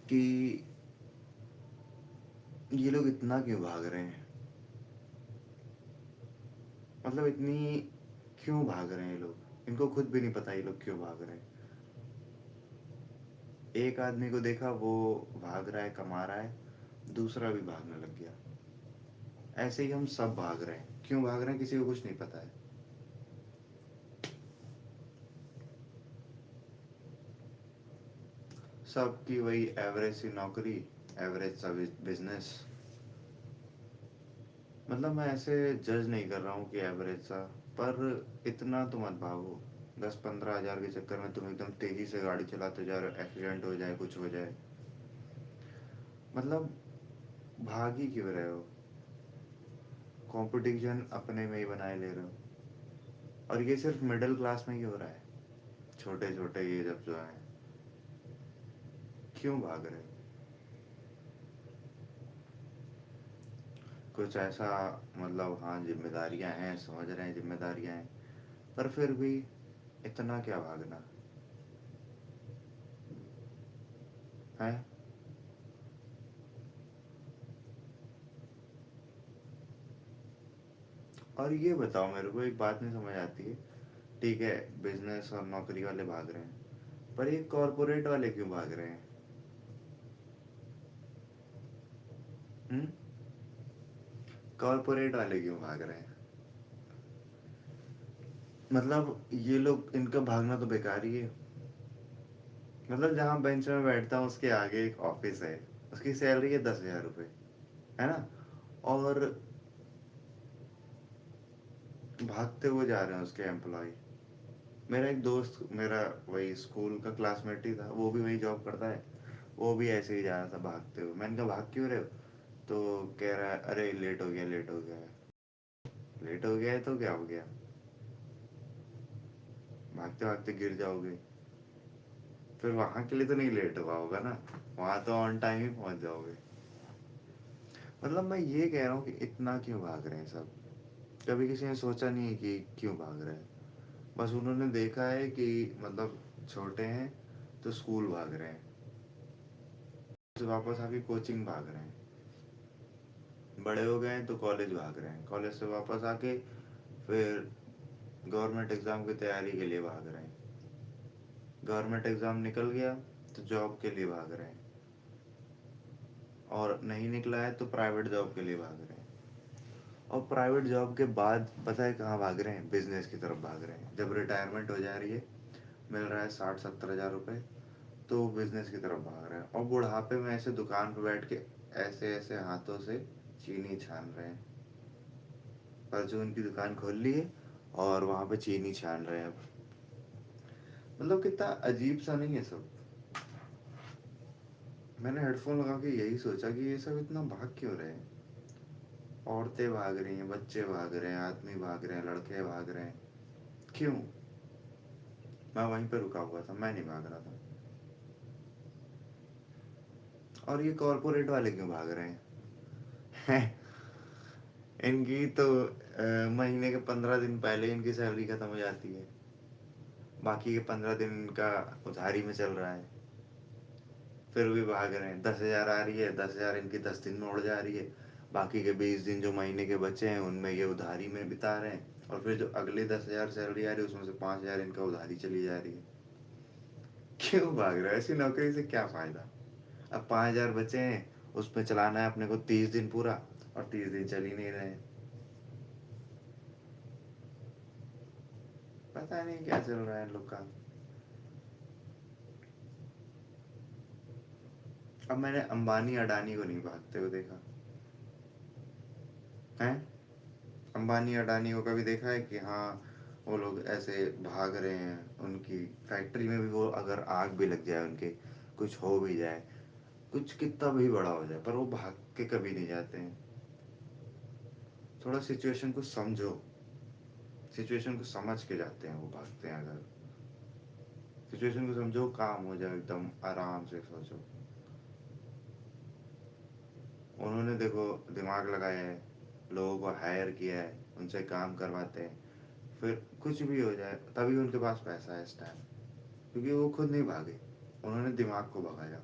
कि ये लोग इतना क्यों भाग रहे हैं, मतलब इतनी क्यों भाग रहे हैं ये लोग, इनको खुद भी नहीं पता ये लोग क्यों भाग रहे हैं। एक आदमी को देखा वो भाग रहा है, कमा रहा है, दूसरा भी भागने लग गया। ऐसे ही हम सब भाग रहे हैं, क्यों भाग रहे हैं किसी को कुछ नहीं पता है। सबकी वही एवरेज सी नौकरी, एवरेज सा बिजनेस। मतलब मैं ऐसे जज नहीं कर रहा हूँ कि एवरेज सा, पर इतना तो मत भागो। 10-15 हज़ार के चक्कर में तुम एकदम तेजी से गाड़ी चलाते जा रहे हो, एक्सीडेंट हो जाए, कुछ हो जाए, मतलब भाग ही क्यों रहे हो। कंपटीशन अपने में ही बनाए ले रहे हो। और ये सिर्फ मिडिल क्लास में ही हो रहा है, छोटे छोटे ये जब जो है, क्यों भाग रहे हो। कुछ ऐसा, मतलब हाँ जिम्मेदारियां हैं, समझ रहे हैं जिम्मेदारियां हैं, पर फिर भी इतना क्या भागना है। और ये बताओ, मेरे को एक बात नहीं समझ आती है, ठीक है बिजनेस और नौकरी वाले भाग रहे हैं, पर ये कॉरपोरेट वाले क्यों भाग रहे हैं। हम्म, कॉरपोरेट वाले क्यों भाग रहे हैं। मतलब ये लोग, इनका भागना तो बेकार ही है। मतलब जहाँ बेंच में बैठता हूँ उसके आगे एक ऑफिस है, उसकी सैलरी है 10,000 रुपये, है ना, और भागते हुए जा रहे हैं उसके एम्प्लॉय। मेरा एक दोस्त, मेरा वही स्कूल का क्लासमेट ही था, वो भी वही जॉब करता है, वो भी ऐसे ही जा रहा था भागते हुए। मैंने कहा भाग क्यों रहे हो, तो कह रहा है अरे लेट हो गया, लेट हो गया है। लेट हो गया है तो क्या हो गया, भागते भागते गिर जाओगे, फिर वहां के लिए तो नहीं लेट हुआ होगा ना, वहां तो ऑन टाइम ही पहुंच जाओगे। मतलब मैं ये कह रहा हूँ कि इतना क्यों भाग रहे हैं सब। कभी किसी ने सोचा नहीं है कि क्यों भाग रहे हैं। बस उन्होंने देखा है कि मतलब छोटे हैं तो स्कूल भाग रहे हैं, फिर वापस आके कोचिंग भाग रहे हैं, बड़े हो गए हैं तो कॉलेज भाग रहे हैं, कॉलेज से वापस आके फिर गवर्नमेंट एग्ज़ाम की तैयारी के लिए भाग रहे हैं, गवर्नमेंट एग्ज़ाम निकल गया तो जॉब के लिए भाग रहे हैं, और नहीं निकला है तो प्राइवेट जॉब के लिए भाग रहे हैं। और प्राइवेट जॉब के बाद पता है कहाँ भाग रहे हैं, बिजनेस की तरफ भाग रहे हैं। जब रिटायरमेंट हो जा रही है, मिल रहा है 60-70 हज़ार रुपये, तो बिजनेस की तरफ भाग रहे हैं, और बुढ़ापे में ऐसे दुकान पर बैठ के ऐसे ऐसे हाथों से चीनी छान रहे हैं। परचून की दुकान खोल ली है और वहां पे चीनी छान रहे हैं अब। मतलब कितना अजीब सा नहीं है सब। मैंने हेडफोन लगा के यही सोचा कि ये सब इतना भाग क्यों रहे हैं। औरतें भाग रही हैं, बच्चे भाग रहे हैं, आदमी भाग रहे हैं, लड़के भाग रहे हैं, क्यों। मैं वहीं पे रुका हुआ था, मैं नहीं भाग रहा था। और ये कॉरपोरेट वाले क्यों भाग रहे हैं इनकी तो महीने के 15 दिन पहले इनकी सैलरी खत्म हो जाती है, बाकी के 15 दिन इनका उधारी में चल रहा है, फिर भी भाग रहे हैं। 10,000 आ रही है, 10,000 इनकी 10 दिन में उड़ जा रही है, बाकी के 20 दिन जो महीने के बचे हैं उनमें ये उधारी में बिता रहे हैं, और फिर जो अगले 10,000 सैलरी आ रही है उसमें से 5,000 इनका उधारी चली जा रही है। क्यों भाग रहे हैं, ऐसी नौकरी से क्या फायदा। अब 5,000 बचे हैं, उसमें चलाना है अपने को 30 दिन पूरा, और 30 दिन चल ही नहीं रहे हैं। पता नहीं क्या चल रहा है इन लोग का। अब मैंने अंबानी अडानी को नहीं भागते हुए देखा है। अंबानी अडानी को कभी देखा है कि हाँ वो लोग ऐसे भाग रहे हैं, उनकी फैक्ट्री में भी वो अगर आग भी लग जाए उनके, कुछ हो भी जाए, कुछ कितना भी बड़ा हो जाए, पर वो भाग के कभी नहीं जाते हैं। थोड़ा सिचुएशन को समझो, सिचुएशन को समझ के जाते हैं वो, भागते हैं अगर। सिचुएशन को समझो, काम हो जाए, एकदम आराम से सोचो। उन्होंने देखो दिमाग लगाया है, लोगों को हायर किया है, उनसे काम करवाते हैं, फिर कुछ भी हो जाए तभी उनके पास पैसा है इस टाइम, क्योंकि वो खुद नहीं भागे, उन्होंने दिमाग को भगाया।